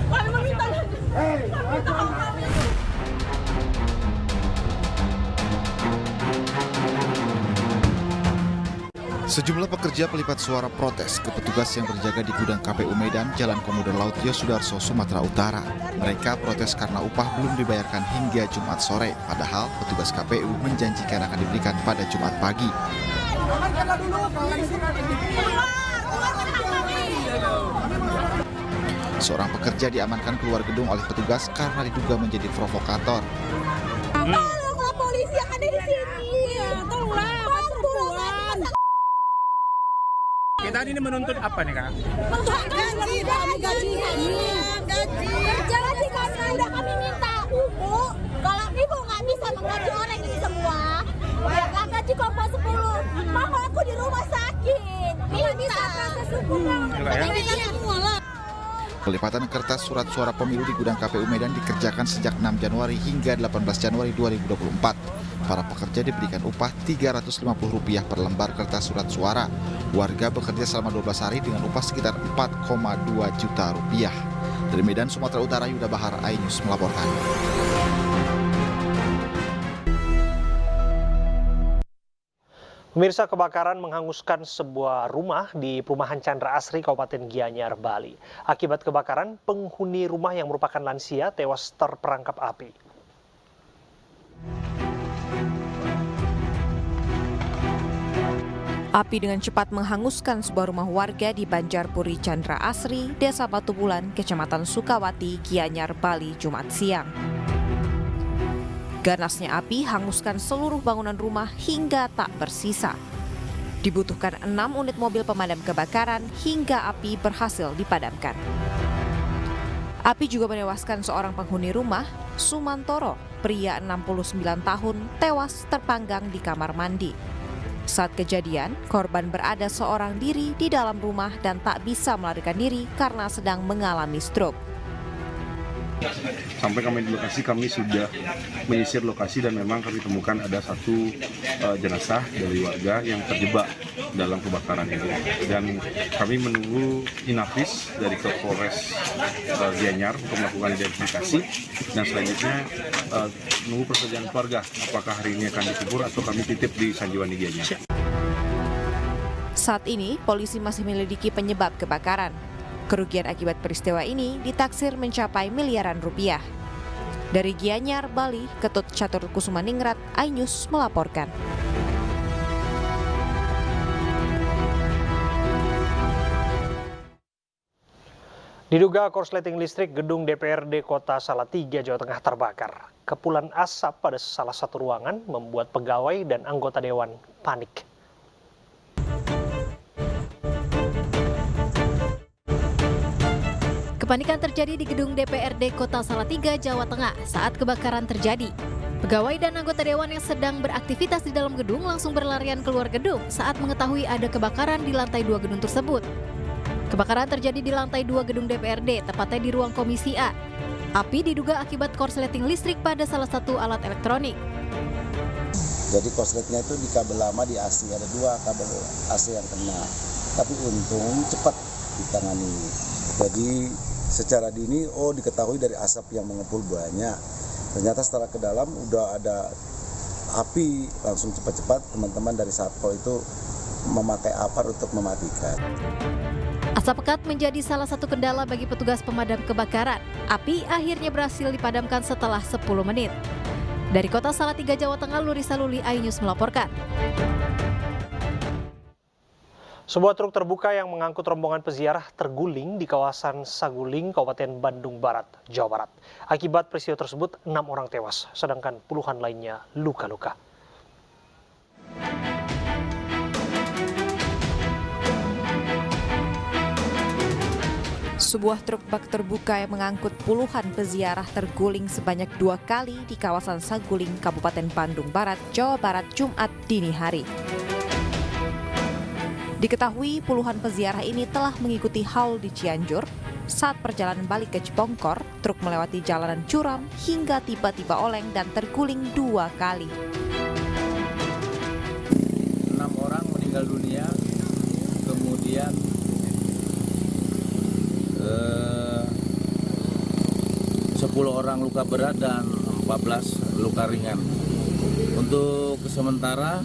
Kami meminta hak kami. Sejumlah pekerja pelipat suara protes ke petugas yang berjaga di gudang KPU Medan, Jalan Komodo Laut Yosudarso, Sumatera Utara. Mereka protes karena upah belum dibayarkan hingga Jumat sore, padahal petugas KPU menjanjikan akan diberikan pada Jumat pagi. Seorang pekerja diamankan keluar gedung oleh petugas karena diduga menjadi provokator. Tolonglah polisi yang ada di sini. Tolonglah. Kita ini menuntut apa nih, Kak? Gaji kami. Gaji kami udah kami minta. Ibu, kalau ibu nggak bisa menggaji orang ini semua, ya gaji kelompok 10. Mama aku di rumah sakit. Ini bisa proses hukum. Pelipatan kertas surat suara pemilu di gudang KPU Medan dikerjakan sejak 6 Januari hingga 18 Januari 2024. Para pekerja diberikan upah Rp350 per lembar kertas surat suara. Warga bekerja selama 12 hari dengan upah sekitar 4,2 juta rupiah. Dari Medan, Sumatera Utara, Yuda Bahar, iNews melaporkan. Pemirsa, kebakaran menghanguskan sebuah rumah di Perumahan Chandra Asri, Kabupaten Gianyar, Bali. Akibat kebakaran, penghuni rumah yang merupakan lansia tewas terperangkap api. Api dengan cepat menghanguskan sebuah rumah warga di Banjarpuri Chandra Asri, Desa Batu Bulan, Kecamatan Sukawati, Gianyar, Bali, Jumat siang. Ganasnya api hanguskan seluruh bangunan rumah hingga tak bersisa. Dibutuhkan 6 unit mobil pemadam kebakaran hingga api berhasil dipadamkan. Api juga menewaskan seorang penghuni rumah, Sumantoro, pria 69 tahun, tewas terpanggang di kamar mandi. Saat kejadian, korban berada seorang diri di dalam rumah dan tak bisa melarikan diri karena sedang mengalami stroke. Sampai kami di lokasi, kami sudah menyisir lokasi dan memang kami temukan ada satu jenazah dari warga yang terjebak dalam kebakaran ini. Dan kami menunggu Inafis dari Polres Gianyar untuk melakukan identifikasi dan selanjutnya menunggu persetujuan keluarga apakah hari ini akan dikubur atau kami titip di Sanjiwani Gianyar. Saat ini, polisi masih menyelidiki penyebab kebakaran. Kerugian akibat peristiwa ini ditaksir mencapai miliaran rupiah. Dari Gianyar, Bali, Ketut Catur Kusumaningrat, iNews melaporkan. Diduga korsleting listrik gedung DPRD Kota Salatiga, Jawa Tengah terbakar. Kepulan asap pada salah satu ruangan membuat pegawai dan anggota dewan panik. Kepanikan terjadi di gedung DPRD Kota Salatiga, Jawa Tengah saat kebakaran terjadi. Pegawai dan anggota dewan yang sedang beraktivitas di dalam gedung langsung berlarian keluar gedung saat mengetahui ada kebakaran di lantai 2 gedung tersebut. Kebakaran terjadi di lantai 2 gedung DPRD, tepatnya di ruang Komisi A. Api diduga akibat korsleting listrik pada salah satu alat elektronik. Jadi korsletnya itu di kabel lama di AC, ada 2 kabel AC yang kena. Tapi untung cepat ditangani. Jadi secara dini diketahui dari asap yang mengepul banyak. Ternyata setelah ke dalam udah ada api, langsung cepat-cepat teman-teman dari Satpol itu memakai apar untuk mematikan. Asap pekat menjadi salah satu kendala bagi petugas pemadam kebakaran. Api akhirnya berhasil dipadamkan setelah 10 menit. Dari Kota Salatiga, Jawa Tengah, Lurisa Luli, iNews melaporkan. Sebuah truk terbuka yang mengangkut rombongan peziarah terguling di kawasan Saguling, Kabupaten Bandung Barat, Jawa Barat. Akibat peristiwa tersebut, 6 orang tewas, sedangkan puluhan lainnya luka-luka. Sebuah truk bak terbuka yang mengangkut puluhan peziarah terguling sebanyak 2 kali di kawasan Saguling, Kabupaten Bandung Barat, Jawa Barat, Jumat dini hari. Diketahui puluhan peziarah ini telah mengikuti haul di Cianjur. Saat perjalanan balik ke Cibongkor, truk melewati jalanan curam hingga tiba-tiba oleng dan terguling 2 kali. 6 orang meninggal dunia, kemudian orang luka berat dan 14 luka ringan. Untuk sementara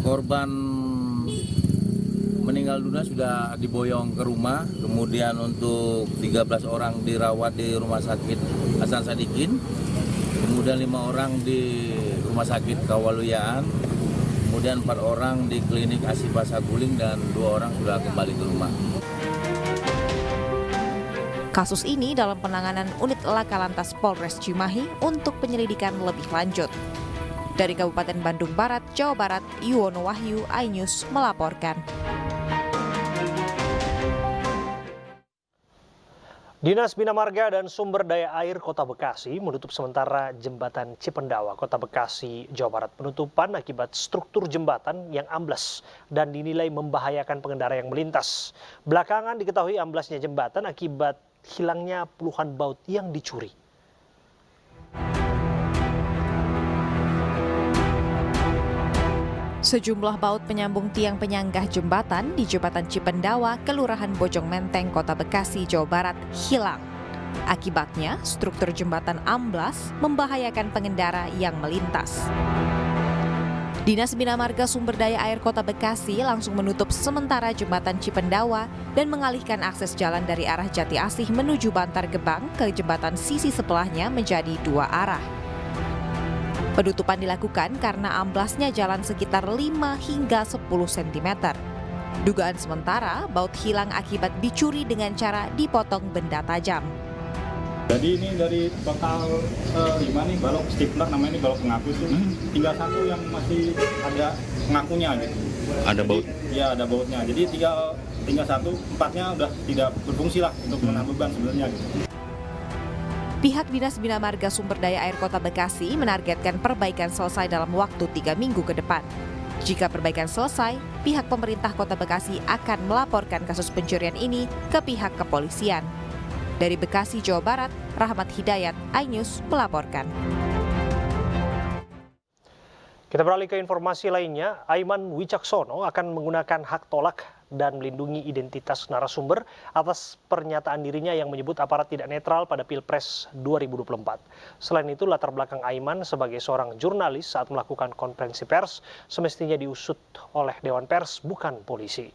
korban meninggal dunia sudah diboyong ke rumah, kemudian untuk 13 orang dirawat di Rumah Sakit Hasan Sadikin, kemudian 5 orang di Rumah Sakit Kawaluyaan, kemudian 4 orang di Klinik Asifa Saguling dan 2 orang sudah kembali ke rumah. Kasus ini dalam penanganan unit Laka Lantas Polres Cimahi untuk penyelidikan lebih lanjut. Dari Kabupaten Bandung Barat, Jawa Barat, Yuwono Wahyu, iNews melaporkan. Dinas Bina Marga dan Sumber Daya Air Kota Bekasi menutup sementara Jembatan Cipendawa, Kota Bekasi, Jawa Barat. Penutupan akibat struktur jembatan yang amblas dan dinilai membahayakan pengendara yang melintas. Belakangan diketahui amblasnya jembatan akibat hilangnya puluhan baut yang dicuri. Sejumlah baut penyambung tiang penyanggah jembatan di Jembatan Cipendawa, Kelurahan Bojong Menteng, Kota Bekasi, Jawa Barat, hilang. Akibatnya, struktur jembatan amblas membahayakan pengendara yang melintas. Dinas Bina Marga Sumber Daya Air Kota Bekasi langsung menutup sementara Jembatan Cipendawa dan mengalihkan akses jalan dari arah Jati Asih menuju Bantar Gebang ke jembatan sisi sebelahnya menjadi 2 arah. Penutupan dilakukan karena amblasnya jalan sekitar 5 hingga 10 cm. Dugaan sementara, baut hilang akibat dicuri dengan cara dipotong benda tajam. Jadi ini dari total 5 nih balok stapler, namanya ini balok pengaku itu. Tinggal 1 yang masih ada pengakunya gitu. Ada baut? Iya, ada bautnya. Jadi tinggal 1, 4-nya udah tidak berfungsi lah untuk menahan beban sebenarnya gitu. Pihak Dinas Bina Marga Sumber Daya Air Kota Bekasi menargetkan perbaikan selesai dalam waktu 3 minggu ke depan. Jika perbaikan selesai, pihak pemerintah Kota Bekasi akan melaporkan kasus pencurian ini ke pihak kepolisian. Dari Bekasi, Jawa Barat, Rahmat Hidayat, iNews melaporkan. Kita beralih ke informasi lainnya, Aiman Wicaksono akan menggunakan hak tolak dan melindungi identitas narasumber atas pernyataan dirinya yang menyebut aparat tidak netral pada Pilpres 2024. Selain itu, latar belakang Aiman sebagai seorang jurnalis saat melakukan konferensi pers semestinya diusut oleh Dewan Pers, bukan polisi.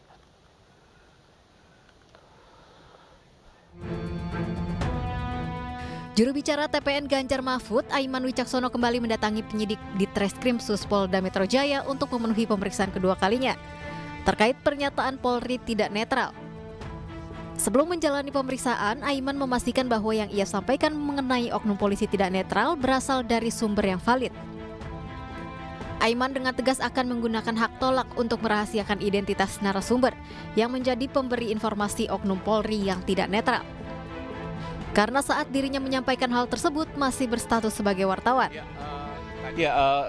Juru bicara TPN Ganjar Mahfud, Aiman Wicaksono kembali mendatangi penyidik di Treskrim Polda Metro Jaya untuk memenuhi pemeriksaan kedua kalinya terkait pernyataan Polri tidak netral. Sebelum menjalani pemeriksaan, Aiman memastikan bahwa yang ia sampaikan mengenai oknum polisi tidak netral berasal dari sumber yang valid. Aiman dengan tegas akan menggunakan hak tolak untuk merahasiakan identitas narasumber yang menjadi pemberi informasi oknum Polri yang tidak netral. Karena saat dirinya menyampaikan hal tersebut masih berstatus sebagai wartawan.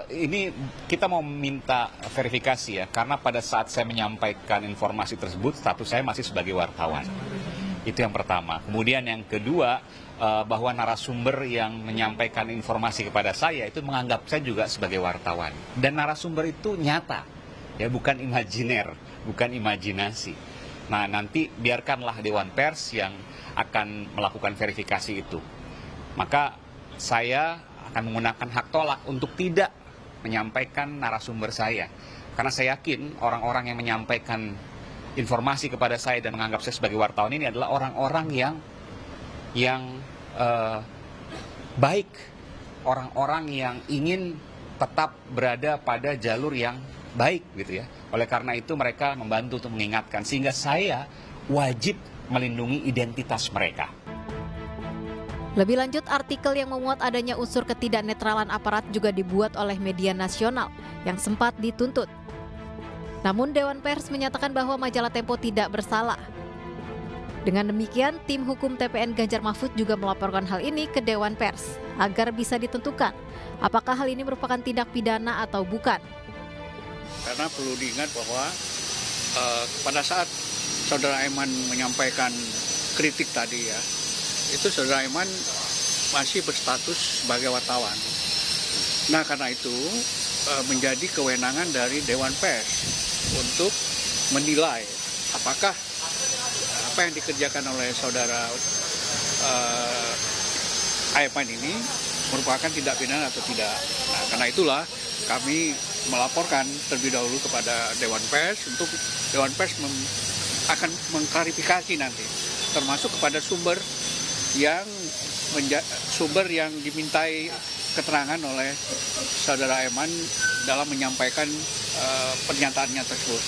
Ini kita mau minta verifikasi ya, karena pada saat saya menyampaikan informasi tersebut, status saya masih sebagai wartawan. Itu yang pertama. Kemudian yang kedua, bahwa narasumber yang menyampaikan informasi kepada saya itu menganggap saya juga sebagai wartawan. Dan narasumber itu nyata, ya bukan imajiner, bukan imajinasi. Nah, nanti biarkanlah Dewan Pers yang akan melakukan verifikasi itu. Maka saya akan menggunakan hak tolak untuk tidak menyampaikan narasumber saya. Karena saya yakin orang-orang yang menyampaikan informasi kepada saya dan menganggap saya sebagai wartawan ini adalah orang-orang yang baik. Orang-orang yang ingin tetap berada pada jalur yang baik gitu ya. Oleh karena itu mereka membantu untuk mengingatkan, sehingga saya wajib melindungi identitas mereka. Lebih lanjut, artikel yang memuat adanya unsur ketidaknetralan aparat juga dibuat oleh media nasional yang sempat dituntut. Namun Dewan Pers menyatakan bahwa majalah Tempo tidak bersalah. Dengan demikian, tim hukum TPN Ganjar Mahfud juga melaporkan hal ini ke Dewan Pers agar bisa ditentukan apakah hal ini merupakan tindak pidana atau bukan. Karena perlu diingat bahwa pada saat Saudara Aiman menyampaikan kritik tadi ya, itu Saudara Aiman masih berstatus sebagai wartawan. Nah, karena itu menjadi kewenangan dari Dewan Pers untuk menilai apakah apa yang dikerjakan oleh Saudara Aiman ini merupakan tindak pidana atau tidak. Nah, karena itulah kami melaporkan terlebih dahulu kepada Dewan Pers untuk Dewan Pers akan mengklarifikasi nanti, termasuk kepada sumber yang dimintai keterangan oleh saudara Aiman dalam menyampaikan pernyataannya tersebut.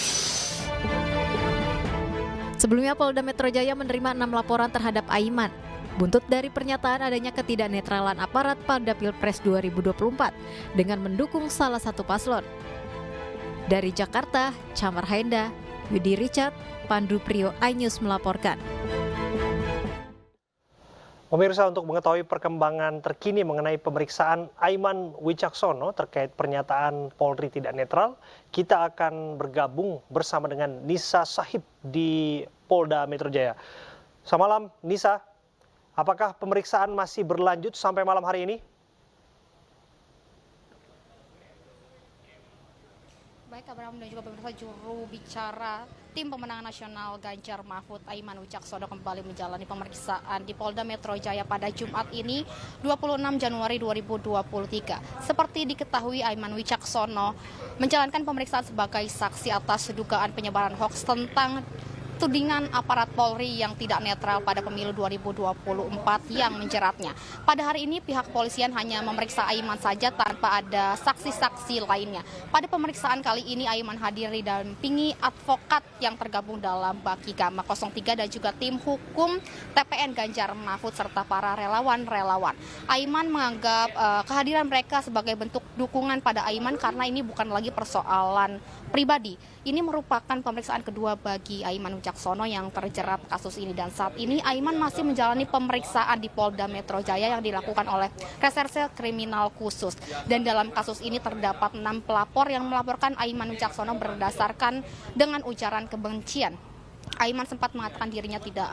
Sebelumnya Polda Metro Jaya menerima 6 laporan terhadap Aiman. Buntut dari pernyataan adanya ketidaknetralan aparat pada Pilpres 2024 dengan mendukung salah satu paslon. Dari Jakarta, Chamar Haenda, Yudi Richard, Pandu Priyo, iNews melaporkan. Pemirsa, untuk mengetahui perkembangan terkini mengenai pemeriksaan Aiman Wicaksono terkait pernyataan Polri tidak netral, kita akan bergabung bersama dengan Nisa Sahib di Polda Metro Jaya. Selamat malam, Nisa. Apakah pemeriksaan masih berlanjut sampai malam hari ini? Baik, Abraham dan juga pemirsa, juru bicara Tim Pemenangan Nasional Ganjar Mahfud Aiman Wicaksono kembali menjalani pemeriksaan di Polda Metro Jaya pada Jumat ini 26 Januari 2023. Seperti diketahui, Aiman Wicaksono menjalankan pemeriksaan sebagai saksi atas dugaan penyebaran hoaks tentang tudingan aparat Polri yang tidak netral pada pemilu 2024 yang menjeratnya. Pada hari ini pihak kepolisian hanya memeriksa Aiman saja tanpa ada saksi-saksi lainnya. Pada pemeriksaan kali ini Aiman hadir didampingi advokat yang tergabung dalam Baki Gama 03 dan juga tim hukum TPN Ganjar Mahfud serta para relawan-relawan. Aiman menganggap kehadiran mereka sebagai bentuk dukungan pada Aiman karena ini bukan lagi persoalan pribadi. Ini merupakan pemeriksaan kedua bagi Aiman Wicaksono yang terjerat kasus ini, dan saat ini Aiman masih menjalani pemeriksaan di Polda Metro Jaya yang dilakukan oleh Reserse Kriminal Khusus. Dan dalam kasus ini terdapat 6 pelapor yang melaporkan Aiman Wicaksono berdasarkan dengan ujaran kebencian. Aiman sempat mengatakan dirinya tidak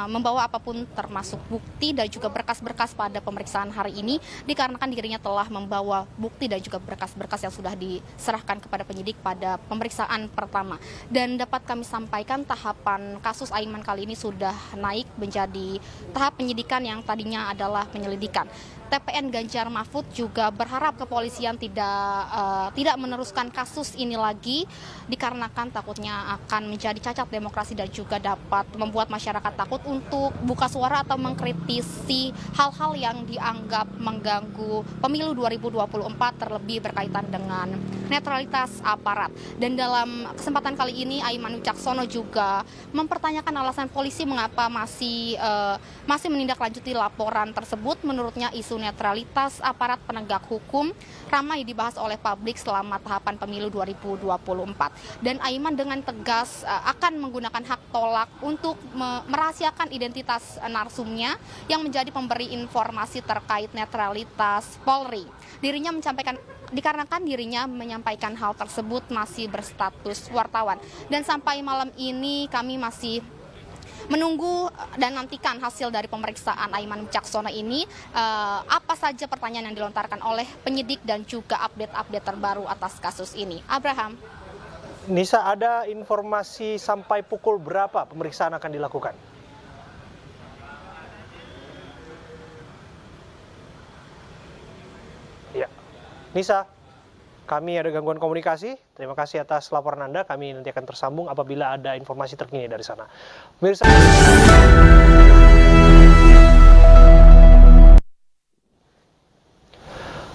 membawa apapun termasuk bukti dan juga berkas-berkas pada pemeriksaan hari ini dikarenakan dirinya telah membawa bukti dan juga berkas-berkas yang sudah diserahkan kepada penyidik pada pemeriksaan pertama. Dan dapat kami sampaikan tahapan kasus Aiman kali ini sudah naik menjadi tahap penyidikan yang tadinya adalah penyelidikan. TPN Ganjar Mahfud juga berharap kepolisian tidak meneruskan kasus ini lagi dikarenakan takutnya akan menjadi cacat demokrasi dan juga dapat membuat masyarakat takut untuk buka suara atau mengkritisi hal-hal yang dianggap mengganggu pemilu 2024 terlebih berkaitan dengan netralitas aparat. Dan dalam kesempatan kali ini Aiman Wicaksono juga mempertanyakan alasan polisi mengapa masih menindaklanjuti laporan tersebut. Menurutnya isu netralitas aparat penegak hukum ramai dibahas oleh publik selama tahapan pemilu 2024. Dan Aiman dengan tegas akan menggunakan hak tolak untuk merahasiakan identitas narsumnya yang menjadi pemberi informasi terkait netralitas Polri. Dikarenakan dirinya menyampaikan hal tersebut masih berstatus wartawan. Dan sampai malam ini kami masih menunggu dan nantikan hasil dari pemeriksaan Aiman Wicaksono ini, apa saja pertanyaan yang dilontarkan oleh penyidik dan juga update-update terbaru atas kasus ini. Abraham. Nisa, ada informasi sampai pukul berapa pemeriksaan akan dilakukan? Ya, Nisa, kami ada gangguan komunikasi. Terima kasih atas laporan Anda. Kami nanti akan tersambung apabila ada informasi terkini dari sana. Pemirsa,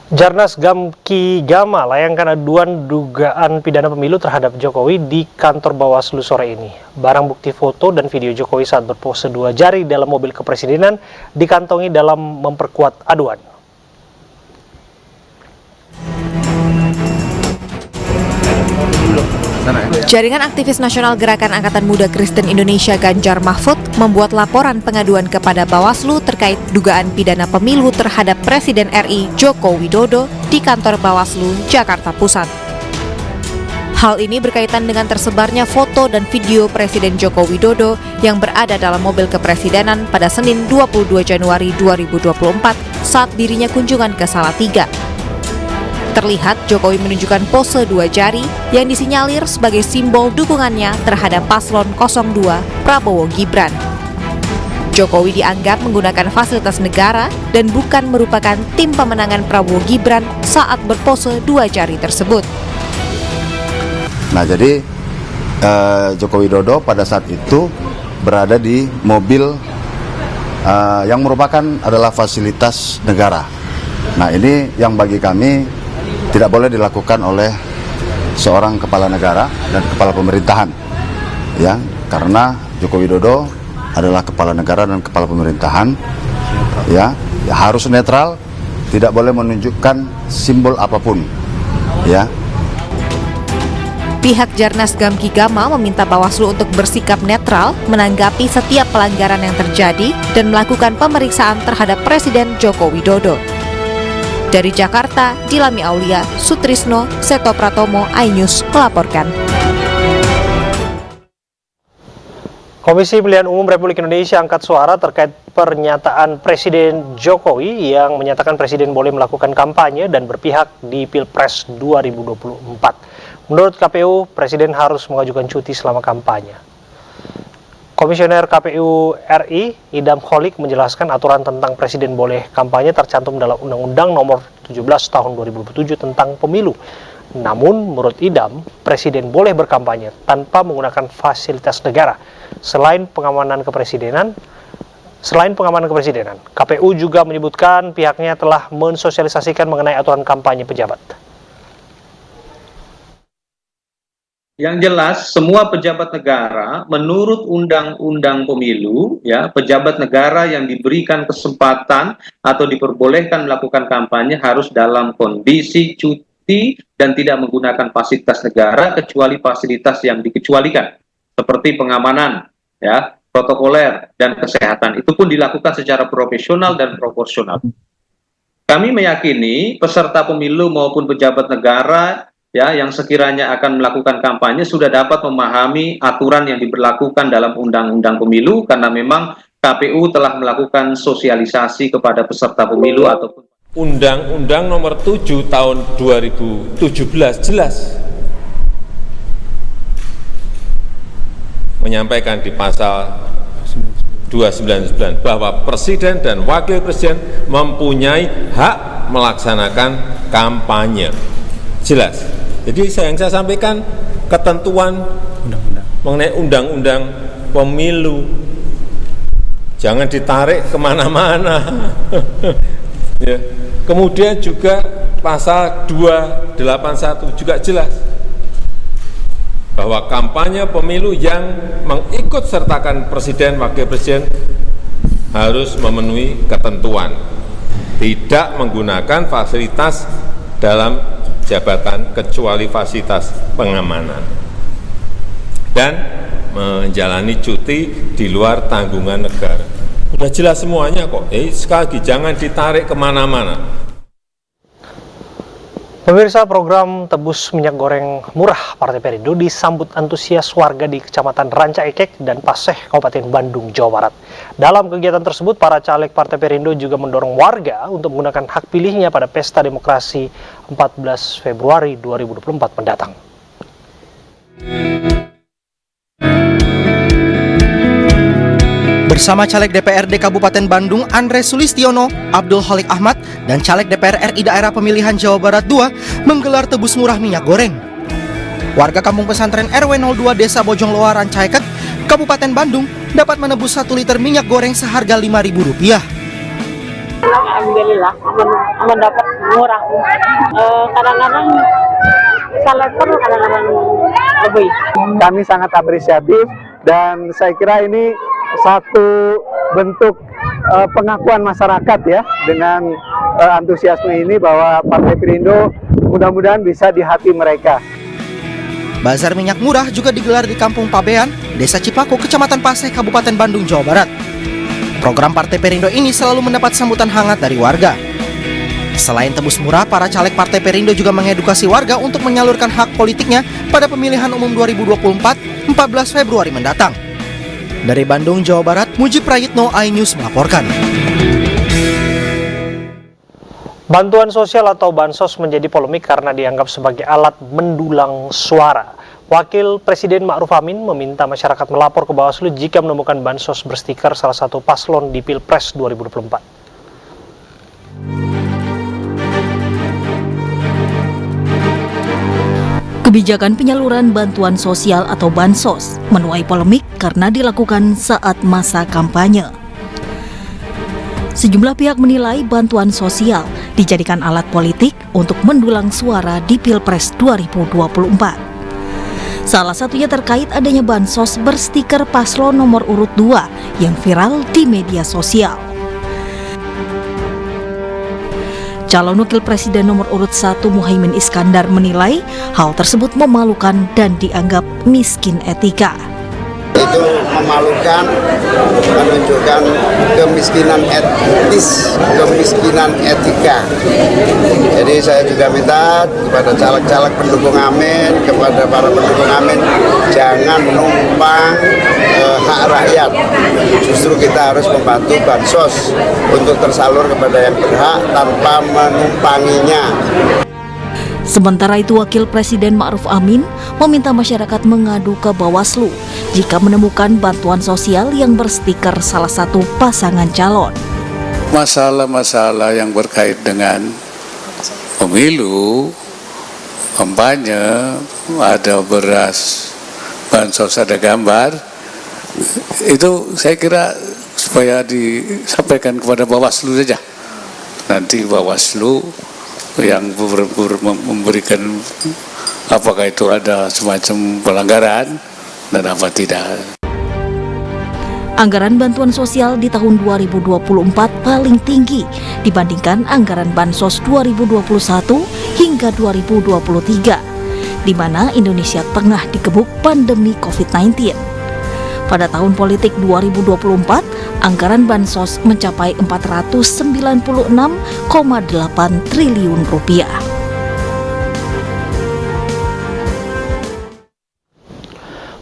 Jarnas Gamki Gama layangkan aduan dugaan pidana pemilu terhadap Jokowi di kantor Bawaslu sore ini. Barang bukti foto dan video Jokowi saat berpose 2 jari dalam mobil kepresidenan dikantongi dalam memperkuat aduan. Jaringan aktivis nasional Gerakan Angkatan Muda Kristen Indonesia Ganjar Mahfud membuat laporan pengaduan kepada Bawaslu terkait dugaan pidana pemilu terhadap Presiden RI Joko Widodo di kantor Bawaslu, Jakarta Pusat. Hal ini berkaitan dengan tersebarnya foto dan video Presiden Joko Widodo yang berada dalam mobil kepresidenan pada Senin 22 Januari 2024 saat dirinya kunjungan ke Salatiga. Terlihat Jokowi menunjukkan pose 2 jari yang disinyalir sebagai simbol dukungannya terhadap paslon 02 Prabowo Gibran. Jokowi dianggap menggunakan fasilitas negara dan bukan merupakan tim pemenangan Prabowo Gibran saat berpose 2 jari tersebut. Nah, jadi Joko Widodo pada saat itu berada di mobil yang merupakan adalah fasilitas negara. Nah, ini yang bagi kami tidak boleh dilakukan oleh seorang kepala negara dan kepala pemerintahan, ya, karena Joko Widodo adalah kepala negara dan kepala pemerintahan, ya harus netral, tidak boleh menunjukkan simbol apapun, ya. Pihak Jarnas Gamki Gama meminta Bawaslu untuk bersikap netral menanggapi setiap pelanggaran yang terjadi dan melakukan pemeriksaan terhadap Presiden Joko Widodo. Dari Jakarta, Dilami Aulia, Sutrisno, Seto Pratomo, iNews melaporkan. Komisi Pemilihan Umum Republik Indonesia angkat suara terkait pernyataan Presiden Jokowi yang menyatakan Presiden boleh melakukan kampanye dan berpihak di Pilpres 2024. Menurut KPU, Presiden harus mengajukan cuti selama kampanye. Komisioner KPU RI, Idam Holik, menjelaskan aturan tentang Presiden boleh kampanye tercantum dalam Undang-Undang Nomor 17 Tahun 2007 tentang Pemilu. Namun, menurut Idam, Presiden boleh berkampanye tanpa menggunakan fasilitas negara. Selain pengamanan kepresidenan, KPU juga menyebutkan pihaknya telah mensosialisasikan mengenai aturan kampanye pejabat. Yang jelas, semua pejabat negara menurut Undang-Undang Pemilu, ya, pejabat negara yang diberikan kesempatan atau diperbolehkan melakukan kampanye harus dalam kondisi cuti dan tidak menggunakan fasilitas negara kecuali fasilitas yang dikecualikan, seperti pengamanan, ya, protokoler dan kesehatan. Itu pun dilakukan secara profesional dan proporsional. Kami meyakini peserta pemilu maupun pejabat negara, ya, yang sekiranya akan melakukan kampanye sudah dapat memahami aturan yang diberlakukan dalam Undang-Undang Pemilu, karena memang KPU telah melakukan sosialisasi kepada peserta pemilu ataupun Undang-Undang Nomor 7 Tahun 2017 jelas menyampaikan di pasal 299 bahwa Presiden dan Wakil Presiden mempunyai hak melaksanakan kampanye. Jelas. Jadi yang saya sampaikan ketentuan mengenai Undang-Undang Pemilu. Jangan ditarik kemana-mana. Ya. Kemudian juga pasal 281 juga jelas bahwa kampanye pemilu yang mengikut sertakan Presiden, Wakil Presiden harus memenuhi ketentuan, tidak menggunakan fasilitas dalam jabatan kecuali fasilitas pengamanan, dan menjalani cuti di luar tanggungan negara. Sudah jelas semuanya kok. Sekali lagi jangan ditarik kemana-mana. Pemirsa, program tebus minyak goreng murah Partai Perindo disambut antusias warga di Kecamatan Ranca Ekek dan Paseh, Kabupaten Bandung, Jawa Barat. Dalam kegiatan tersebut, para caleg Partai Perindo juga mendorong warga untuk menggunakan hak pilihnya pada Pesta Demokrasi 14 Februari 2024 mendatang. Bersama Caleg DPRD Kabupaten Bandung Andre Sulistiono, Abdul Halik Ahmad, dan Caleg DPR RI Daerah Pemilihan Jawa Barat II menggelar tebus murah minyak goreng. Warga Kampung Pesantren RW 02 Desa Bojongloa Ranca Ekek, Kabupaten Bandung dapat menebus 1 liter minyak goreng seharga Rp5.000. Alhamdulillah, mendapat murah. Kadang-kadang saleper, kadang-kadang lebih. Kami sangat apresiatif dan saya kira ini satu bentuk pengakuan masyarakat ya dengan antusiasme ini bahwa Partai Perindo mudah-mudahan bisa di hati mereka. Bazar minyak murah juga digelar di Kampung Pabean, Desa Cipaku, Kecamatan Paseh, Kabupaten Bandung, Jawa Barat. Program Partai Perindo ini selalu mendapat sambutan hangat dari warga. Selain tebus murah, para caleg Partai Perindo juga mengedukasi warga untuk menyalurkan hak politiknya pada pemilihan umum 2024 14 Februari mendatang. Dari Bandung, Jawa Barat, Mujib Prayitno, iNews melaporkan. Bantuan sosial atau bansos menjadi polemik karena dianggap sebagai alat mendulang suara. Wakil Presiden Ma'ruf Amin meminta masyarakat melapor ke Bawaslu jika menemukan bansos berstiker salah satu paslon di Pilpres 2024. Kebijakan penyaluran bantuan sosial atau bansos menuai polemik karena dilakukan saat masa kampanye. Sejumlah pihak menilai bantuan sosial dijadikan alat politik untuk mendulang suara di Pilpres 2024. Salah satunya terkait adanya bansos berstiker paslon nomor urut 2 yang viral di media sosial. Calon Wakil Presiden nomor urut 1 Muhaimin Iskandar menilai hal tersebut memalukan dan dianggap miskin etika. Itu memalukan, menunjukkan kemiskinan etis, kemiskinan etika. Jadi saya juga minta kepada caleg-caleg pendukung Amin, kepada para pendukung Amin, jangan menumpang hak rakyat. Justru kita harus membantu bansos untuk tersalur kepada yang berhak tanpa menumpanginya. Sementara itu, Wakil Presiden Ma'ruf Amin meminta masyarakat mengadu ke Bawaslu jika menemukan bantuan sosial yang berstiker salah satu pasangan calon. Masalah-masalah yang berkait dengan pemilu, kampanye, ada beras, bansos, ada gambar, itu saya kira supaya disampaikan kepada Bawaslu saja. Nanti Bawaslu yang memberikan apakah itu ada semacam pelanggaran dan apa tidak. Anggaran bantuan sosial di tahun 2024 paling tinggi dibandingkan anggaran bansos 2021 hingga 2023, di mana Indonesia tengah dikebuk pandemi COVID-19. Pada tahun politik 2024, anggaran bansos mencapai 496,8 triliun rupiah.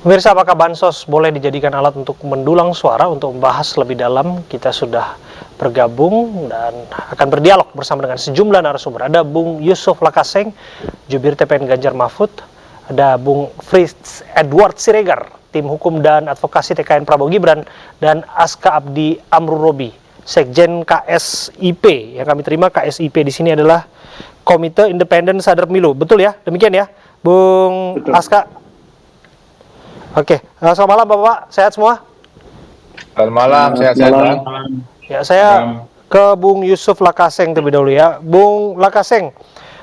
Pemirsa, apakah bansos boleh dijadikan alat untuk mendulang suara? Untuk membahas lebih dalam, kita sudah bergabung dan akan berdialog bersama dengan sejumlah narasumber. Ada Bung Yusuf Lakaseng, Jubir TPN Ganjar Mahfud. Ada Bung Fritz Edward Siregar, Tim Hukum dan Advokasi TKN Prabowo Gibran, dan Aska Abdi Amrurobi, Sekjen KSIP. Yang kami terima KSIP di sini adalah Komite Independen Sadar Pemilu. Betul ya? Demikian ya, Bung Betul. Aska. Oke, selamat malam Bapak, sehat semua? Selamat malam, sehat-sehat. Ya, saya ke Bung Yusuf Lakaseng terlebih dahulu ya. Bung Lakaseng,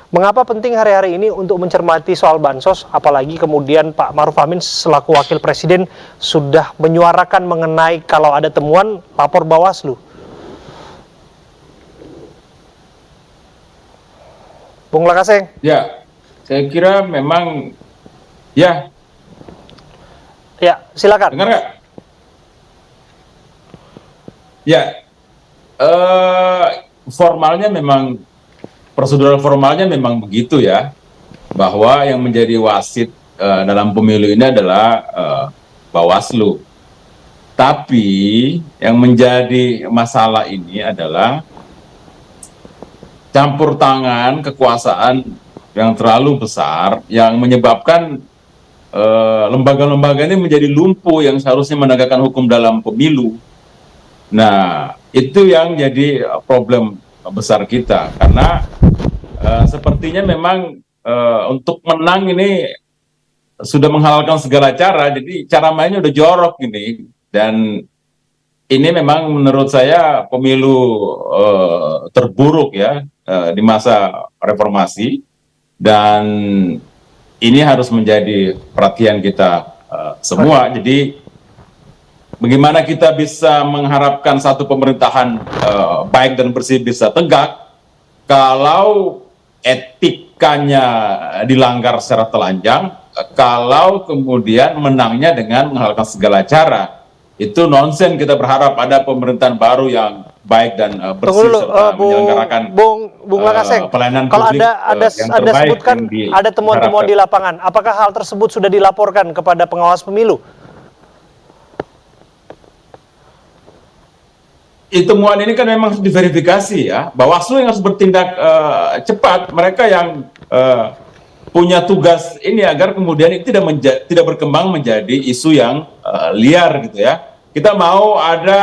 mengapa penting hari-hari ini untuk mencermati soal bansos, apalagi kemudian Pak Ma'ruf Amin selaku Wakil Presiden sudah menyuarakan mengenai kalau ada temuan lapor Bawaslu? Bung Lakaseng. Ya, saya kira memang ya. Ya, silakan. Dengar nggak? Ya, formalnya memang, prosedural formalnya memang begitu ya, bahwa yang menjadi wasit dalam pemilu ini adalah Bawaslu. Tapi yang menjadi masalah ini adalah campur tangan kekuasaan yang terlalu besar yang menyebabkan lembaga-lembaga ini menjadi lumpuh yang seharusnya menegakkan hukum dalam pemilu. Nah, itu yang jadi problem besar kita, karena sepertinya memang untuk menang ini sudah menghalalkan segala cara, jadi cara mainnya udah jorok ini, dan ini memang menurut saya pemilu terburuk ya di masa reformasi, dan ini harus menjadi perhatian kita semua. Jadi bagaimana kita bisa mengharapkan satu pemerintahan baik dan bersih bisa tegak kalau etikanya dilanggar secara telanjang, kalau kemudian menangnya dengan menghalalkan segala cara. Itu nonsen. Kita berharap ada pemerintahan baru yang baik dan bersih serta menyelenggarakan Bung Lakaseng, pelayanan kalau publik ada sebutkan ada temuan-temuan di lapangan, apakah hal tersebut sudah dilaporkan kepada pengawas pemilu? Temuan ini kan memang harus diverifikasi ya. Bawaslu yang harus bertindak cepat. Mereka yang punya tugas ini agar kemudian itu tidak berkembang menjadi isu yang liar gitu ya. Kita mau ada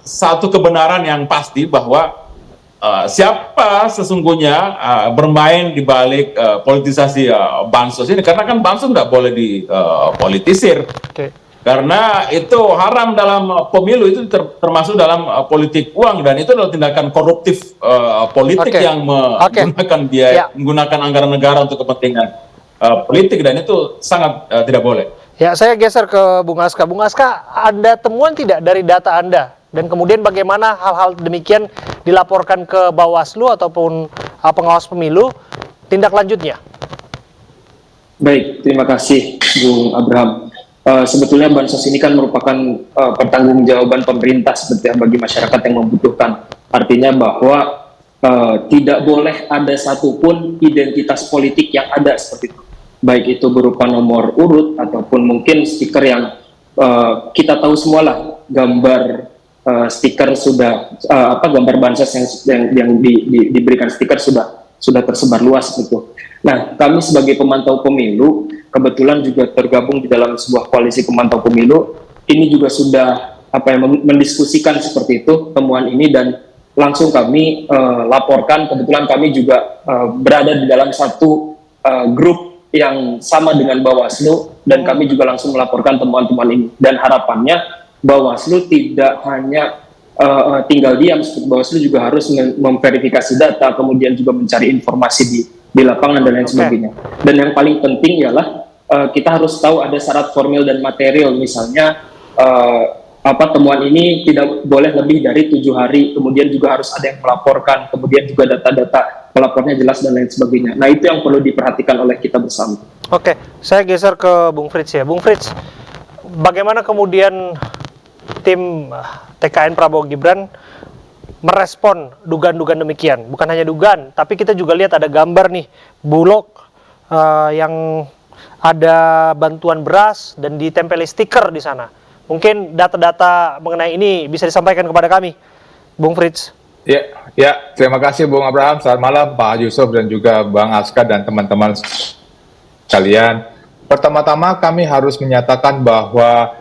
satu kebenaran yang pasti bahwa siapa sesungguhnya bermain di balik politisasi bansos ini, karena kan bansos nggak boleh dipolitisir. Karena itu haram dalam pemilu, itu termasuk dalam politik uang, dan itu adalah tindakan koruptif politik yang menggunakan biaya, menggunakan anggaran negara untuk kepentingan politik, dan itu sangat tidak boleh. Ya, saya geser ke Bung Aska. Bung Aska, ada temuan tidak dari data Anda? Dan kemudian bagaimana hal-hal demikian dilaporkan ke Bawaslu ataupun pengawas pemilu, tindak lanjutnya? Baik, terima kasih Bung Abraham. Sebetulnya bansos ini kan merupakan pertanggungjawaban pemerintah sebetulnya bagi masyarakat yang membutuhkan. Artinya bahwa tidak boleh ada satupun identitas politik yang ada seperti itu. Baik itu berupa nomor urut ataupun mungkin stiker yang kita tahu semualah, gambar stiker sudah gambar bansos yang diberikan stiker sudah tersebar luas gitu. Nah, kami sebagai pemantau pemilu kebetulan juga tergabung di dalam sebuah koalisi pemantau pemilu. Ini juga sudah mendiskusikan seperti itu temuan ini, dan langsung kami laporkan. Kebetulan kami juga berada di dalam satu grup yang sama dengan Bawaslu, dan kami juga langsung melaporkan temuan-temuan ini. Dan harapannya Bawaslu tidak hanya tinggal diam, Bawaslu juga harus memverifikasi data, kemudian juga mencari informasi di lapangan dan lain sebagainya. Dan yang paling penting ialah kita harus tahu ada syarat formil dan material, misalnya temuan ini tidak boleh lebih dari 7 hari, kemudian juga harus ada yang melaporkan, kemudian juga data-data pelapornya jelas dan lain sebagainya. Nah, itu yang perlu diperhatikan oleh kita bersama. Oke, saya geser ke Bung Frits ya. Bung Frits, bagaimana kemudian tim TKN Prabowo Gibran merespon dugaan-dugaan demikian? Bukan hanya dugaan, tapi kita juga lihat ada gambar nih, Bulog yang ada bantuan beras dan ditempeli stiker di sana. Mungkin data-data mengenai ini bisa disampaikan kepada kami, Bung Frits. Ya, terima kasih Bung Abraham. Selamat malam Pak Yusuf dan juga Bang Aska dan teman-teman sekalian. Pertama-tama kami harus menyatakan bahwa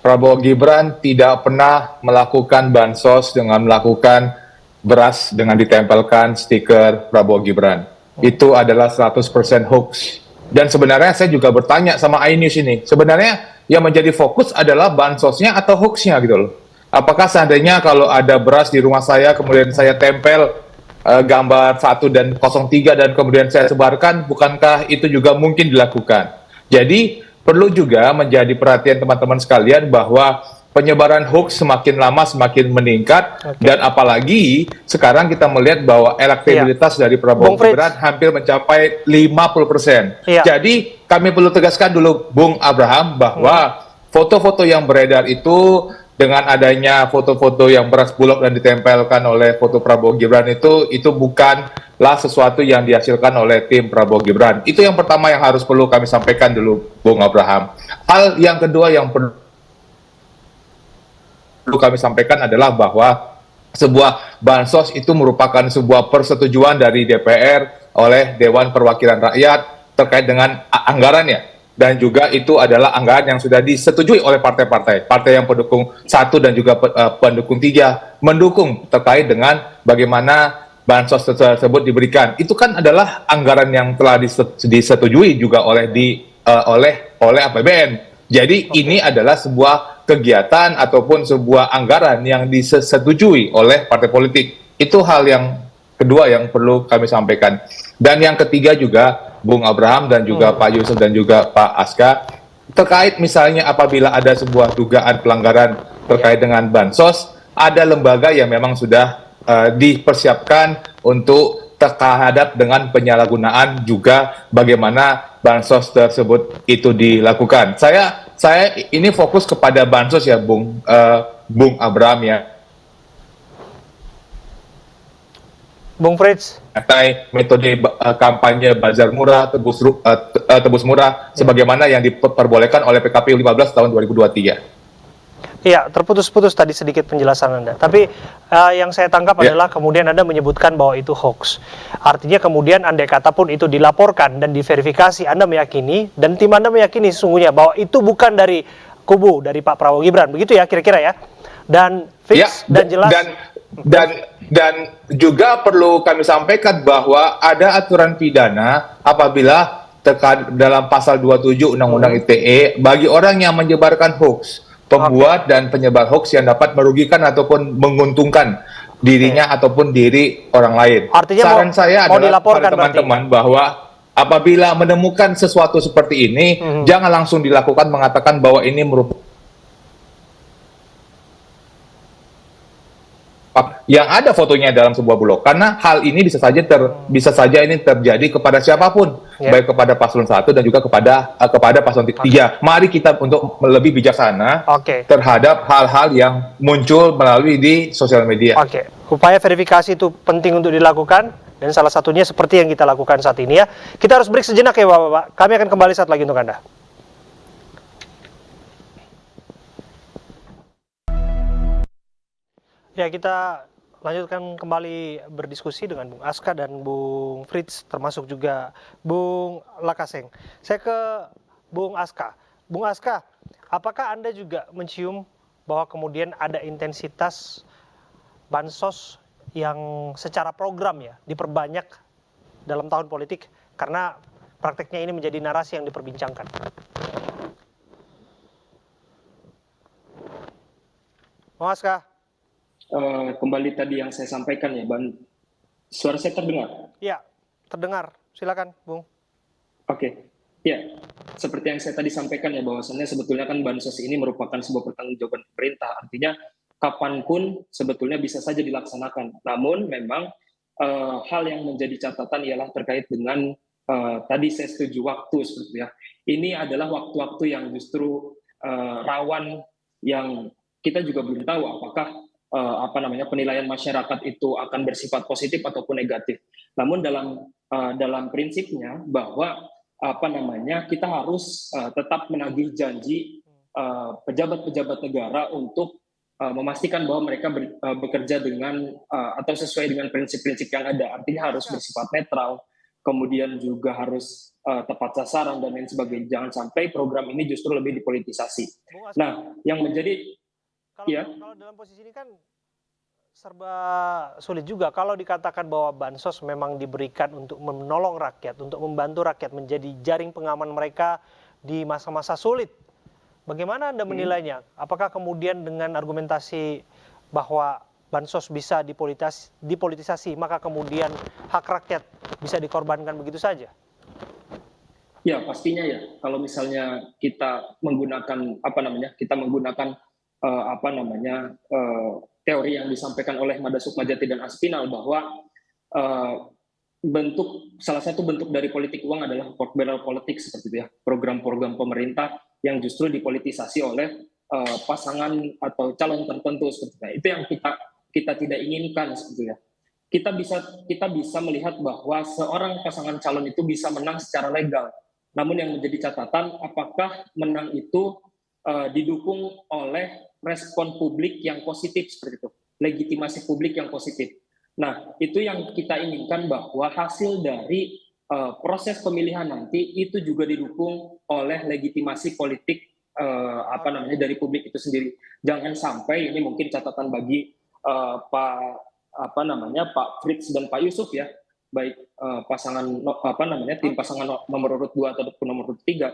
Prabowo Gibran tidak pernah melakukan bansos dengan melakukan beras dengan ditempelkan stiker Prabowo Gibran. Itu adalah 100% hoax. Dan sebenarnya saya juga bertanya sama iNews ini, sebenarnya yang menjadi fokus adalah bansosnya atau hoaxnya gitu loh. Apakah seandainya kalau ada beras di rumah saya, kemudian saya tempel gambar 1 dan 03 dan kemudian saya sebarkan, bukankah itu juga mungkin dilakukan? Jadi perlu juga menjadi perhatian teman-teman sekalian bahwa penyebaran hoax semakin lama semakin meningkat, dan apalagi sekarang kita melihat bahwa elektabilitas dari Prabowo Gibran hampir mencapai 50%. Jadi kami perlu tegaskan dulu Bung Abraham bahwa foto-foto yang beredar itu dengan adanya foto-foto yang beras Bulog dan ditempelkan oleh foto Prabowo Gibran itu bukanlah sesuatu yang dihasilkan oleh tim Prabowo Gibran. Itu yang pertama yang harus perlu kami sampaikan dulu, Bung Abraham. Hal yang kedua yang perlu kami sampaikan adalah bahwa sebuah bansos itu merupakan sebuah persetujuan dari DPR oleh Dewan Perwakilan Rakyat terkait dengan anggarannya. Dan juga itu adalah anggaran yang sudah disetujui oleh partai-partai. Partai yang pendukung 1 dan juga pendukung 3 mendukung terkait dengan bagaimana bansos tersebut diberikan. Itu kan adalah anggaran yang telah disetujui juga oleh APBN. Jadi ini adalah sebuah kegiatan ataupun sebuah anggaran yang disetujui oleh partai politik. Itu hal yang kedua yang perlu kami sampaikan. Dan yang ketiga juga Bung Abraham dan juga Pak Yusuf dan juga Pak Aska, terkait misalnya apabila ada sebuah dugaan pelanggaran terkait dengan bansos, ada lembaga yang memang sudah dipersiapkan untuk terhadap dengan penyalahgunaan juga bagaimana bansos tersebut itu dilakukan. Saya ini fokus kepada bansos ya Bung Abraham ya. Bung Frits. Metode kampanye bazar murah, tebus murah, sebagaimana yang diperbolehkan oleh PKPU 15 tahun 2023. Iya, terputus-putus tadi sedikit penjelasan Anda. Tapi yang saya tangkap adalah kemudian Anda menyebutkan bahwa itu hoax. Artinya kemudian andai kata pun itu dilaporkan dan diverifikasi, Anda meyakini dan tim Anda meyakini sesungguhnya bahwa itu bukan dari kubu dari Pak Prabowo Gibran, begitu ya kira-kira ya? Dan fix dan jelas. Dan juga perlu kami sampaikan bahwa ada aturan pidana apabila dalam pasal 27 Undang-Undang ITE bagi orang yang menyebarkan hoax, pembuat dan penyebar hoax yang dapat merugikan ataupun menguntungkan dirinya ataupun diri orang lain. Artinya saran saya adalah pada teman-teman bahwa apabila menemukan sesuatu seperti ini, jangan langsung dilakukan mengatakan bahwa ini merupakan yang ada fotonya dalam sebuah blog, karena hal ini bisa saja ini terjadi kepada siapapun, baik kepada paslon 1 dan juga kepada paslon 3. Mari kita untuk lebih bijaksana terhadap hal-hal yang muncul melalui di sosial media. Upaya verifikasi itu penting untuk dilakukan dan salah satunya seperti yang kita lakukan saat ini ya. Kita harus break sejenak ya Bapak-bapak. Kami akan kembali saat lagi untuk Anda. Ya, kita lanjutkan kembali berdiskusi dengan Bung Aska dan Bung Frits, termasuk juga Bung Lakaseng. Saya ke Bung Aska. Bung Aska, apakah Anda juga mencium bahwa kemudian ada intensitas bansos yang secara program ya diperbanyak dalam tahun politik karena prakteknya ini menjadi narasi yang diperbincangkan? Bung Aska. Kembali tadi yang saya sampaikan ya, suara saya terdengar? Ya, terdengar. Silakan, Bung. Oke. Ya, seperti yang saya tadi sampaikan ya, bahwasannya sebetulnya kan bansos ini merupakan sebuah pertanggungjawaban pemerintah. Artinya kapanpun sebetulnya bisa saja dilaksanakan. Namun memang hal yang menjadi catatan ialah terkait dengan tadi saya setuju waktu seperti ya. Ini adalah waktu-waktu yang justru rawan, yang kita juga belum tahu apakah penilaian masyarakat itu akan bersifat positif ataupun negatif. Namun dalam prinsipnya bahwa kita harus tetap menagih janji pejabat-pejabat negara untuk memastikan bahwa mereka bekerja dengan atau sesuai dengan prinsip-prinsip yang ada. Artinya harus bersifat netral, kemudian juga harus tepat sasaran dan lain sebagainya. Jangan sampai program ini justru lebih dipolitisasi. Nah, yang menjadi Kalau dalam posisi ini kan serba sulit juga. Kalau dikatakan bahwa bansos memang diberikan untuk menolong rakyat, untuk membantu rakyat menjadi jaring pengaman mereka di masa-masa sulit. Bagaimana Anda menilainya? Apakah kemudian dengan argumentasi bahwa bansos bisa dipolitisasi, maka kemudian hak rakyat bisa dikorbankan begitu saja? Ya, pastinya ya. Kalau misalnya kita menggunakan teori yang disampaikan oleh Mada Sukmajati dan Aspinal bahwa salah satu bentuk dari politik uang adalah pork barrel politik seperti itu ya, program-program pemerintah yang justru dipolitisasi oleh pasangan atau calon tertentu seperti itu. Itu yang kita tidak inginkan seperti itu ya. Kita bisa melihat bahwa seorang pasangan calon itu bisa menang secara legal. Namun yang menjadi catatan, apakah menang itu didukung oleh respon publik yang positif seperti itu, legitimasi publik yang positif. Nah, itu yang kita inginkan, bahwa hasil dari proses pemilihan nanti itu juga didukung oleh legitimasi politik dari publik itu sendiri. Jangan sampai, ini mungkin catatan bagi Pak Frits dan Pak Yusuf ya, baik tim pasangan nomor urut 2 ataupun nomor urut 3,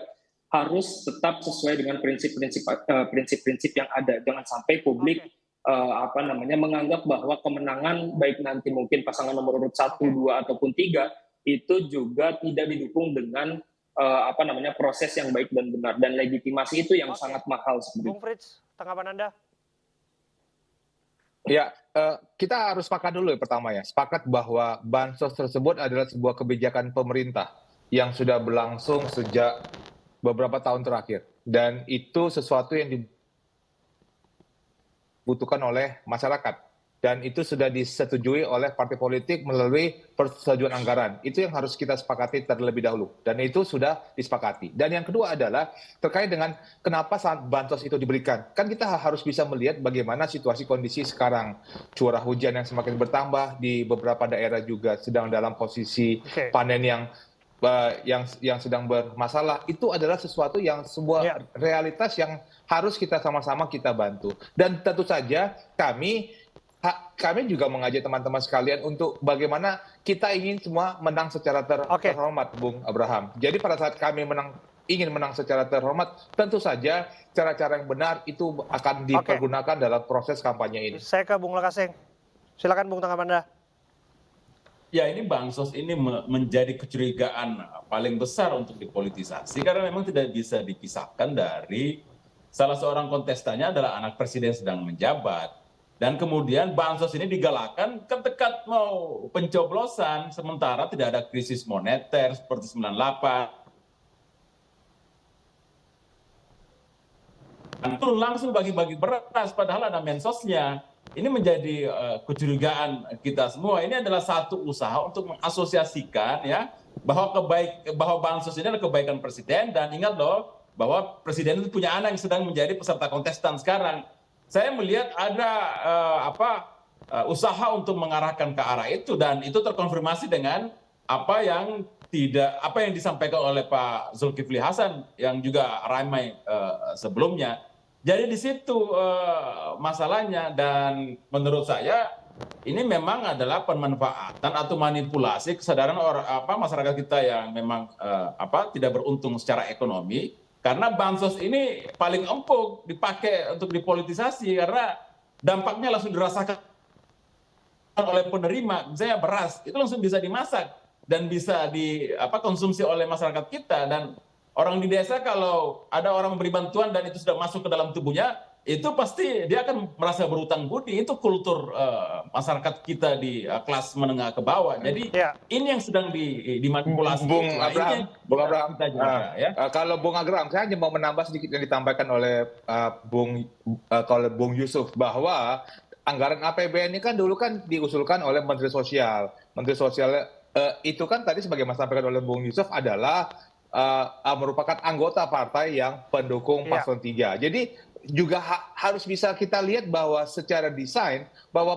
harus tetap sesuai dengan prinsip-prinsip yang ada. Jangan sampai publik menganggap bahwa kemenangan baik nanti mungkin pasangan nomor urut 1, 2 ataupun 3 itu juga tidak didukung dengan proses yang baik dan benar, dan legitimasi itu yang sangat mahal sebenarnya. Bung Frits, tanggapan Anda? Ya, kita harus sepakat dulu ya, pertama ya, sepakat bahwa bansos tersebut adalah sebuah kebijakan pemerintah yang sudah berlangsung sejak beberapa tahun terakhir, dan itu sesuatu yang dibutuhkan oleh masyarakat. dan itu sudah disetujui oleh partai politik melalui persetujuan anggaran. Itu yang harus kita sepakati terlebih dahulu, dan itu sudah disepakati. Dan yang kedua adalah terkait dengan kenapa saat bansos itu diberikan. Kan kita harus bisa melihat bagaimana situasi kondisi sekarang. Curah hujan yang semakin bertambah, di beberapa daerah juga sedang dalam posisi panen yang sedang bermasalah. Itu adalah sesuatu yang sebuah realitas yang harus kita sama-sama kita bantu. Dan tentu saja kami juga mengajak teman-teman sekalian untuk bagaimana kita ingin semua menang secara terhormat, Bung Abraham. Jadi pada saat kami ingin menang secara terhormat, tentu saja cara-cara yang benar itu akan dipergunakan dalam proses kampanye ini. Saya ke Bung Lakaseng. Silakan Bung, tanggapan Anda. Ya, ini bansos ini menjadi kecurigaan paling besar untuk dipolitisasi karena memang tidak bisa dipisahkan dari salah seorang kontestannya adalah anak presiden sedang menjabat. Dan kemudian bansos ini digalakan ketika mau pencoblosan, sementara tidak ada krisis moneter seperti 98. Itu langsung bagi-bagi beras, padahal ada mensosnya. Ini menjadi kecurigaan kita semua. Ini adalah satu usaha untuk mengasosiasikan ya bahwa bansos ini adalah kebaikan presiden, dan ingat loh bahwa presiden itu punya anak yang sedang menjadi peserta kontestan sekarang. Saya melihat ada usaha untuk mengarahkan ke arah itu, dan itu terkonfirmasi dengan apa yang disampaikan oleh Pak Zulkifli Hasan yang juga ramai sebelumnya. Jadi di situ masalahnya, dan menurut saya ini memang adalah pemanfaatan atau manipulasi kesadaran masyarakat kita yang memang tidak beruntung secara ekonomi. Karena bansos ini paling empuk dipakai untuk dipolitisasi karena dampaknya langsung dirasakan oleh penerima. Misalnya beras itu langsung bisa dimasak dan bisa dikonsumsi oleh masyarakat kita. Dan orang di desa kalau ada orang memberi bantuan dan itu sudah masuk ke dalam tubuhnya, itu pasti dia akan merasa berutang budi. Itu kultur masyarakat kita di kelas menengah ke bawah. Jadi ini yang sedang dimanipulasi. Bung Abraham, kalau Bung Abraham, saya hanya mau menambah sedikit yang disampaikan oleh Bung Yusuf, bahwa anggaran APBN ini kan dulu kan diusulkan oleh Menteri Sosial. Menteri Sosial itu kan tadi sebagaimana disampaikan oleh Bung Yusuf adalah merupakan anggota partai yang pendukung paslon 3. Jadi juga harus bisa kita lihat bahwa secara desain bahwa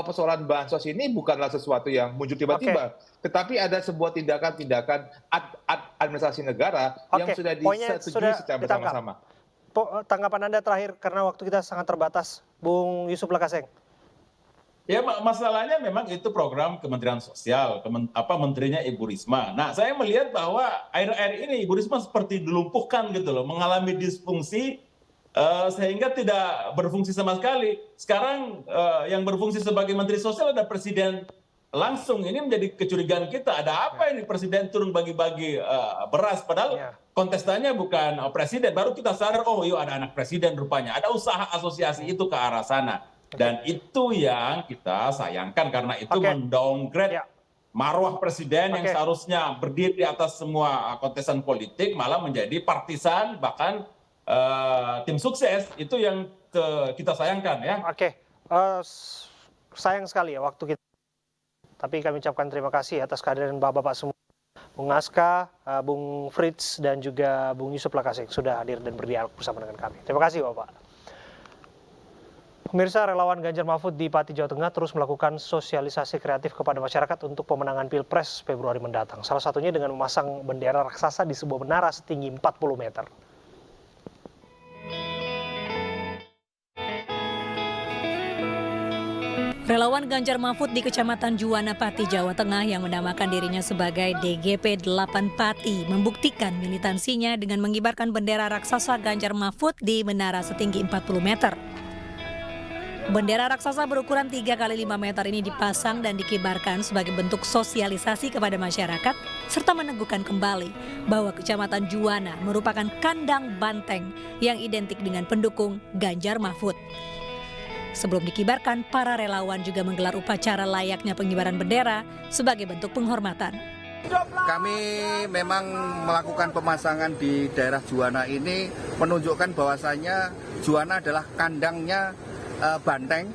persoalan bansos ini bukanlah sesuatu yang muncul tiba-tiba, tetapi ada sebuah tindakan-tindakan administrasi negara yang sudah disetujui secara bersama-sama. Tanggapan Anda terakhir karena waktu kita sangat terbatas, Bung Yusuf Lakaseng. Ya, masalahnya memang itu program Kementerian Sosial, menterinya Ibu Risma. Nah, saya melihat bahwa akhir-akhir ini Ibu Risma seperti dilumpuhkan gitu loh, mengalami disfungsi sehingga tidak berfungsi sama sekali. Sekarang yang berfungsi sebagai Menteri Sosial ada Presiden langsung. Ini menjadi kecurigaan kita. Ada apa ini Presiden turun bagi-bagi beras, padahal kontestannya bukan Presiden. Baru kita sadar, oh iya ada anak Presiden rupanya. Ada usaha asosiasi itu ke arah sana. Dan itu yang kita sayangkan karena itu mendowngrade marwah Presiden yang seharusnya berdiri di atas semua kontestan politik, malah menjadi partisan, bahkan tim sukses. Itu yang kita sayangkan ya. Sayang sekali ya waktu kita. Tapi kami ucapkan terima kasih atas kehadiran Bapak-bapak semua. Bung Aska, Bung Fritz, dan juga Bung Yusuf Lakaseng sudah hadir dan berdialog bersama dengan kami. Terima kasih Bapak. Pemirsa, relawan Ganjar Mahfud di Pati, Jawa Tengah terus melakukan sosialisasi kreatif kepada masyarakat untuk pemenangan Pilpres Februari mendatang. Salah satunya dengan memasang bendera raksasa di sebuah menara setinggi 40 meter. Relawan Ganjar Mahfud di Kecamatan Juwana, Pati, Jawa Tengah yang menamakan dirinya sebagai DGP 8 Pati membuktikan militansinya dengan mengibarkan bendera raksasa Ganjar Mahfud di menara setinggi 40 meter. Bendera raksasa berukuran 3 x 5 meter ini dipasang dan dikibarkan sebagai bentuk sosialisasi kepada masyarakat serta meneguhkan kembali bahwa Kecamatan Juwana merupakan kandang banteng yang identik dengan pendukung Ganjar Mahfud. Sebelum dikibarkan, para relawan juga menggelar upacara layaknya pengibaran bendera sebagai bentuk penghormatan. Kami memang melakukan pemasangan di daerah Juwana ini menunjukkan bahwasannya Juwana adalah kandangnya banteng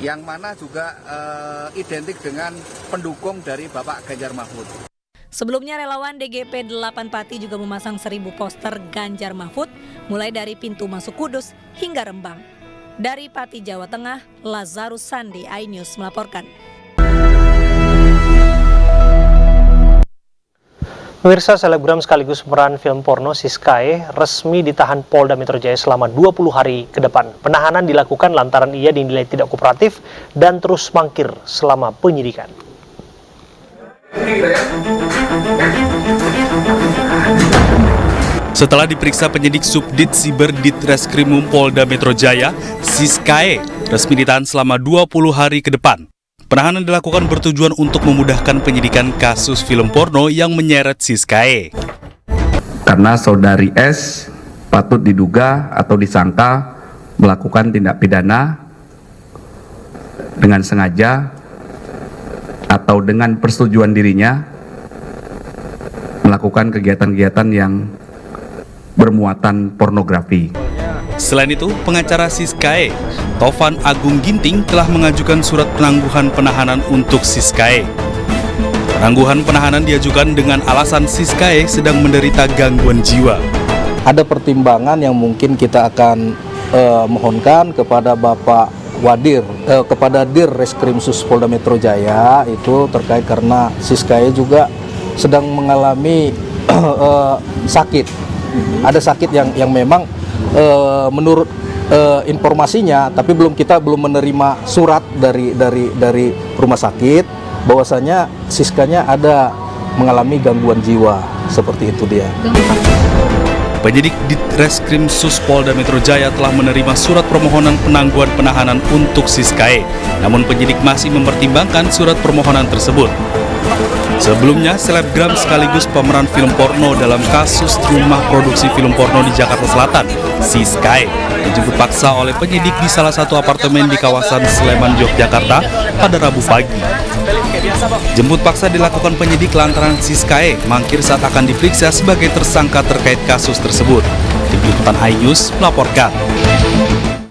yang mana juga identik dengan pendukung dari Bapak Ganjar Mahfud. Sebelumnya relawan DGP 8 Pati juga memasang 1000 poster Ganjar Mahfud mulai dari pintu masuk Kudus hingga Rembang. Dari Pati, Jawa Tengah, Lazarus Sandi, iNews melaporkan. Pemirsa, selebgram sekaligus pemeran film porno Siskae resmi ditahan Polda Metro Jaya selama 20 hari ke depan. Penahanan dilakukan lantaran ia dinilai tidak kooperatif dan terus mangkir selama penyidikan. Setelah diperiksa penyidik Subdit Siber Ditreskrimum Polda Metro Jaya, Siskae resmi ditahan selama 20 hari ke depan. Penahanan dilakukan bertujuan untuk memudahkan penyidikan kasus film porno yang menyeret Siskae. Karena saudari S patut diduga atau disangka melakukan tindak pidana dengan sengaja atau dengan persetujuan dirinya melakukan kegiatan-kegiatan yang bermuatan pornografi. Selain itu, pengacara Siskae, Tovan Agung Ginting, telah mengajukan surat penangguhan penahanan untuk Siskae. Penangguhan penahanan diajukan dengan alasan Siskae sedang menderita gangguan jiwa. Ada pertimbangan yang mungkin kita akan mohonkan kepada Bapak Wadir, kepada Dir Reskrimsus Polda Metro Jaya, itu terkait karena Siskae juga sedang mengalami sakit. Ada sakit yang memang menurut informasinya, tapi kita belum menerima surat dari rumah sakit bahwasanya Siskanya ada mengalami gangguan jiwa, seperti itu dia. Penyidik Ditreskrimsus Polda Metro Jaya telah menerima surat permohonan penangguhan penahanan untuk Siskae, namun penyidik masih mempertimbangkan surat permohonan tersebut. Sebelumnya, selebgram sekaligus pemeran film porno dalam kasus rumah produksi film porno di Jakarta Selatan, Siskae, dijemput paksa oleh penyidik di salah satu apartemen di kawasan Sleman, Yogyakarta pada Rabu pagi. Jemput paksa dilakukan penyidik lantaran Siskae mangkir saat akan diperiksa sebagai tersangka terkait kasus tersebut. Tim Liputan iNews melaporkan.